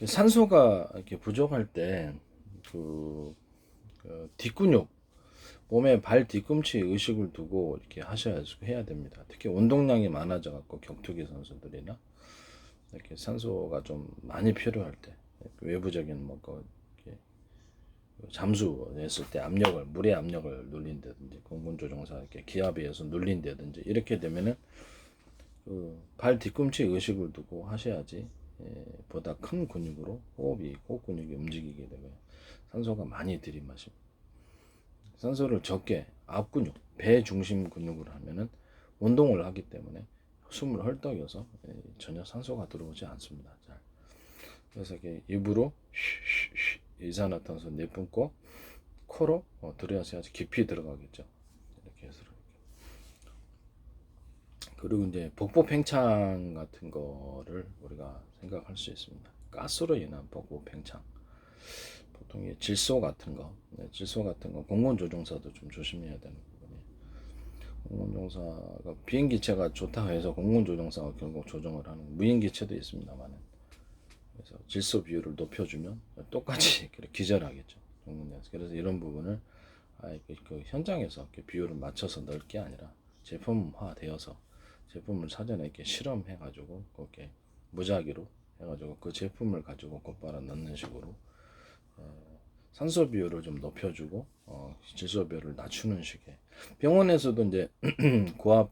산소가 이렇게 부족할 때 그 뒷근육 몸에 발 뒤꿈치에 의식을 두고 이렇게 해야 됩니다. 특히 운동량이 많아져 갖고 격투기 선수들이나 이렇게 산소가 좀 많이 필요할 때 외부적인 잠수했을 때 압력을 물의 압력을 눌린다든지 공군 조종사 이렇게 기압에 의해서 눌린다든지 이렇게 되면은 발 뒤꿈치에 의식을 두고 하셔야지 보다 큰 근육으로 호흡 근육이 움직이게 되고요. 산소가 많이 들이마시고 산소를 적게 앞 근육, 배 중심 근육으로 하면은 운동을 하기 때문에 숨을 헐떡여서 전혀 산소가 들어오지 않습니다. 잘. 그래서 이렇게 입으로 이산화탄소 내뿜고 코로 들여서야지 깊이 들어가겠죠. 이렇게 해서 그리고 이제 복부 팽창 같은 거를 우리가 생각할 수 있습니다. 가스로 인한 복부 팽창. 보통 질소 같은 거, 질소 같은 거 공군 조종사도 좀 조심해야 되는 부분이에요. 공군 조종사가 비행기체가 좋다고 해서 공군 조종사가 결국 조종을 하는 무인기체도 있습니다만, 그래서 질소 비율을 높여주면 똑같이 기절하겠죠. 그래서 이런 부분을 그 현장에서 비율을 맞춰서 넣을 게 아니라 제품화되어서 제품을 사전에 이렇게 실험해가지고 그렇게 무작위로 해가지고 그 제품을 가지고 곧바로 넣는 식으로 산소 비율을 좀 높여주고 질소 비율을 낮추는 식의 병원에서도 이제 고압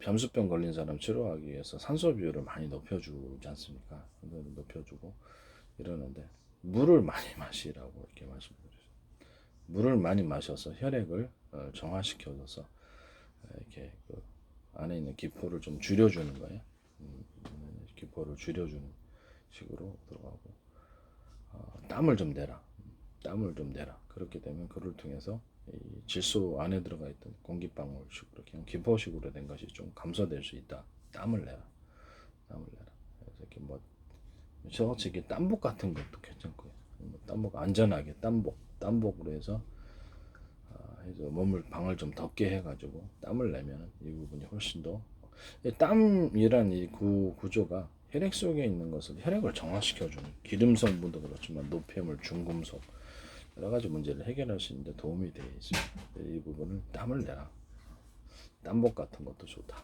잠수병 걸린 사람 치료하기 위해서 산소 비율을 많이 높여주지 않습니까? 높여주고 이러는데 물을 많이 마시라고 이렇게 말씀드렸어요. 물을 많이 마셔서 혈액을 정화시켜줘서 이렇게 그 안에 있는 기포를 좀 줄여주는 거예요. 기포를 줄여주는 식으로 들어가고 땀을 좀 내라. 땀을 좀 내라. 그렇게 되면 그를 통해서 이 질소 안에 들어가 있던 공기방울식으로 그냥 기포식으로 된 것이 좀 감소될 수 있다. 땀을 내라. 땀을 내라. 그래서 이렇게 저렇게 땀복 같은 것도 괜찮고요. 땀복 안전하게 땀복으로 해서 몸을 방을 좀 덮게 해가지고 땀을 내면 이 부분이 훨씬 더 땀이란 이 구조가 혈액 속에 있는 것을 혈액을 정화시켜주는 기름 성분도 그렇지만 노폐물, 중금속 여러 가지 문제를 해결할 수 있는데 도움이 되어 있습니다. 이 부분을 땀을 내라. 땀복 같은 것도 좋다.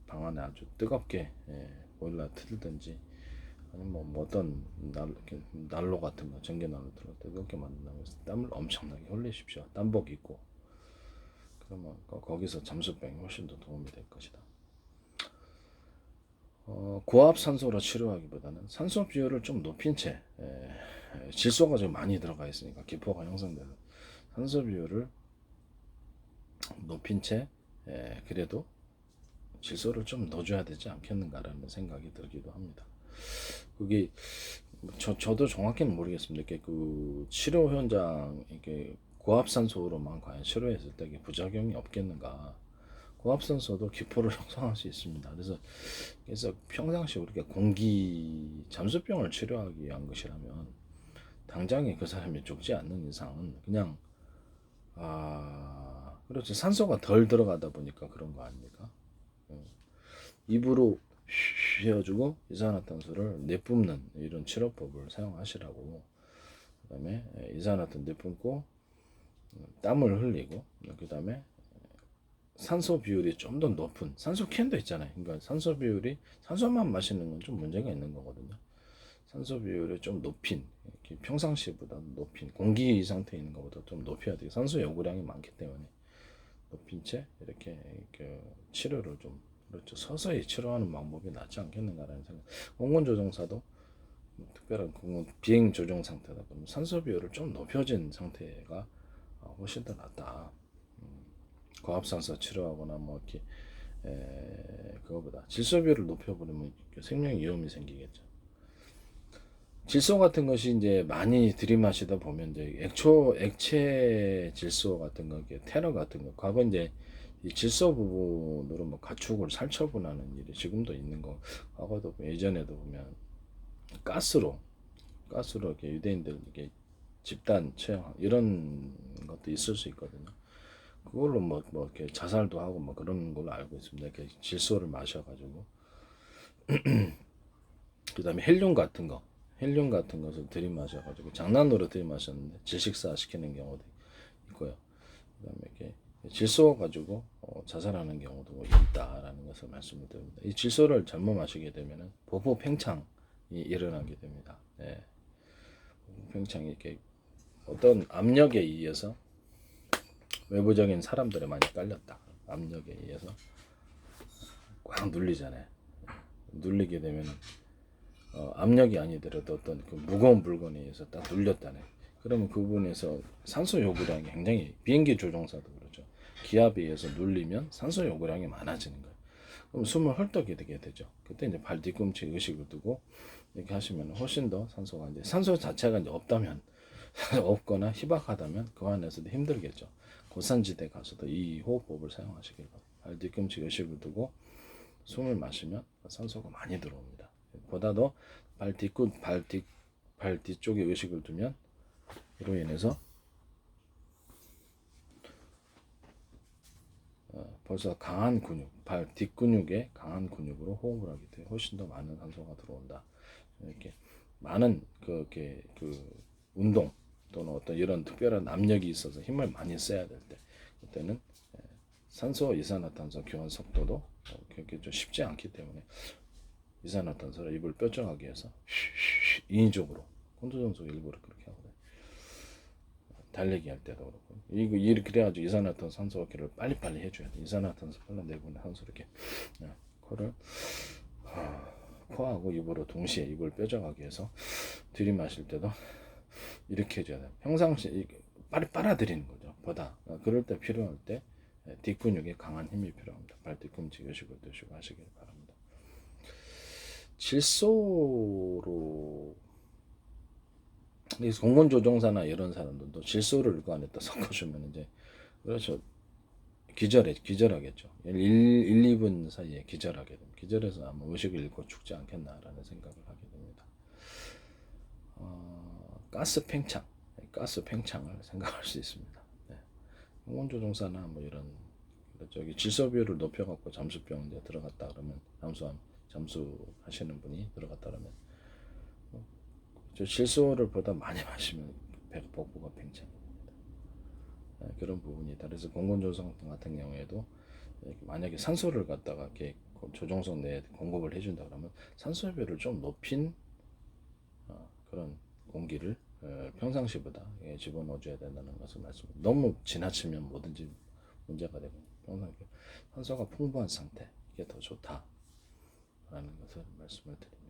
방 안에 아주 뜨겁게 보일러 틀든지 아니면 어떤 난로 같은 거 전기난로 들어 뜨겁게 만든다고 해서 땀을 엄청나게 흘리십시오. 땀복 입고 그러면 거기서 잠수병이 훨씬 더 도움이 될 것이다. 고압 산소로 치료하기보다는 산소 비율을 좀 높인 채 질소가 좀 많이 들어가 있으니까 기포가 형성되는 산소 비율을 높인 채 그래도 질소를 좀 넣어줘야 되지 않겠는가라는 생각이 들기도 합니다. 그게 저도 정확히는 모르겠습니다. 이렇게 그 치료 현장 이게 고압산소로만 과연 치료했을 때 부작용이 없겠는가? 고압산소도 기포를 형성할 수 있습니다. 그래서 평상시 우리가 공기 잠수병을 치료하기 위한 것이라면 당장에 그 사람이 죽지 않는 이상은 그냥 그렇죠. 산소가 덜 들어가다 보니까 그런 거 아닙니까? 입으로 쉬어주고 이산화탄소를 내뿜는 이런 치료법을 사용하시라고. 그 다음에 이산화탄소 내뿜고 땀을 흘리고 그 다음에 산소 비율이 좀 더 높은 산소 캔도 있잖아요. 그러니까 산소 비율이 산소만 마시는 건 좀 문제가 있는 거거든요. 산소 비율이 좀 높인 평상시보다 높인 공기 상태에 있는 것보다 좀 높여야 돼요. 산소 요구량이 많기 때문에 높인 채 이렇게 치료를 좀 그렇죠. 서서히 치료하는 방법이 낫지 않겠는가라는 생각. 공군 조종사도 특별한 공군 비행 조종 상태다 보면 산소 비율을 좀 높여진 상태가 훨씬 더 낫다. 고압산소 치료하거나 이렇게 그거보다 질소 비율을 높여버리면 생명 위험이 생기겠죠. 질소 같은 것이 이제 많이 들이마시다 보면 이제 액체 질소 같은 거, 테러 같은 거, 과거 이제 이 질소 부분으로 가축을 살처분하는 일이 지금도 있는 거, 과거도 예전에도 보면 가스로 이렇게 유대인들 이게 집단 처형 이런 것도 있을 수 있거든요. 그걸로 이렇게 자살도 하고 그런 걸로 알고 있습니다. 이렇게 질소를 마셔가지고 그 다음에 헬륨 같은 거 헬륨 같은 것을 들이마셔가지고 장난으로 들이마셨는데 질식사 시키는 경우도 있고요. 그다음에 이렇게 질소 가지고 자살하는 경우도 뭐 있다라는 것을 말씀을 드립니다. 이 질소를 잘못 마시게 되면은 보포 팽창이 일어나게 됩니다. 네. 팽창이 이렇게 어떤 압력에 의해서 외부적인 사람들에 많이 깔렸다. 압력에 의해서 꽉 눌리잖아요. 눌리게 되면 압력이 아니더라도 어떤 그 무거운 물건에 의해서 딱 눌렸다네. 그러면 그 부분에서 산소 요구량이 굉장히 비행기 조종사도 그렇죠. 기압에 의해서 눌리면 산소 요구량이 많아지는 거예요. 그럼 숨을 헐떡이 되게 되죠. 그때 이제 발 뒤꿈치에 의식을 두고 이렇게 하시면 훨씬 더 산소가 이제 산소 자체가 이제 없다면 없거나 희박하다면 그 안에서도 힘들겠죠. 고산지대 가서도 이 호흡법을 사용하시길 바랍니다. 발 뒤꿈치 의식을 두고 숨을 마시면 산소가 많이 들어옵니다. 보다도 발 뒤쪽에 의식을 두면 이로 인해서 벌써 강한 근육, 발 뒷근육에 강한 근육으로 호흡을 하게 돼요. 훨씬 더 많은 산소가 들어온다. 이렇게 많은 그 운동 또는 어떤 이런 특별한 압력이 있어서 힘을 많이 써야 될 때, 그때는 산소 이산화탄소 교환 속도도 그렇게 좀 쉽지 않기 때문에 이산화탄소를 입을 뾰족하게 해서 인위적으로 콘도전속 일부러 그렇게 하거든요. 달리기 할 때도 그렇고 이렇게 그래가지고 이산화탄소 산소호흡기를 빨리빨리 해줘야 돼. 이산화탄소 빨리 내보내 산소 이렇게 코를 코하고 입으로 동시에 입을 뾰족하게 해서 들이마실 때도 이렇게 해줘야 돼. 평상시 빨리 빨아들이는 거죠. 보다 그럴 때 필요할 때 뒷근육에 강한 힘이 필요합니다. 발 뒤꿈치 요식을 드시고 하시길 바랍니다. 질소로 공군 조종사나 이런 사람들도 질소를 그 안에 또 섞어주면 이제 그렇죠. 기절하겠죠. 2분 사이에 기절하게 됩니다. 기절해서 아마 의식을 잃고 죽지 않겠나라는 생각을 하게 됩니다. 가스 팽창을 생각할 수 있습니다. 네. 공군 조종사나 뭐 이런 저기 질소비율을 높여갖고 잠수병 이제 들어갔다 그러면 잠수하시는 분이 들어갔다 그러면 저 질소를 보다 많이 마시면 복부가 팽창입니다. 그런 부분이 있다. 그래서 공군조종 같은 경우에도 만약에 산소를 갖다가 이렇게 조종석 내에 공급을 해준다 그러면 산소비율을 좀 높인 그런 공기를 평상시보다 집어넣어줘야 된다는 것을 말씀드립니다. 너무 지나치면 뭐든지 문제가 되고 평상시 산소가 풍부한 상태 이게 더 좋다라는 것을 말씀을 드립니다.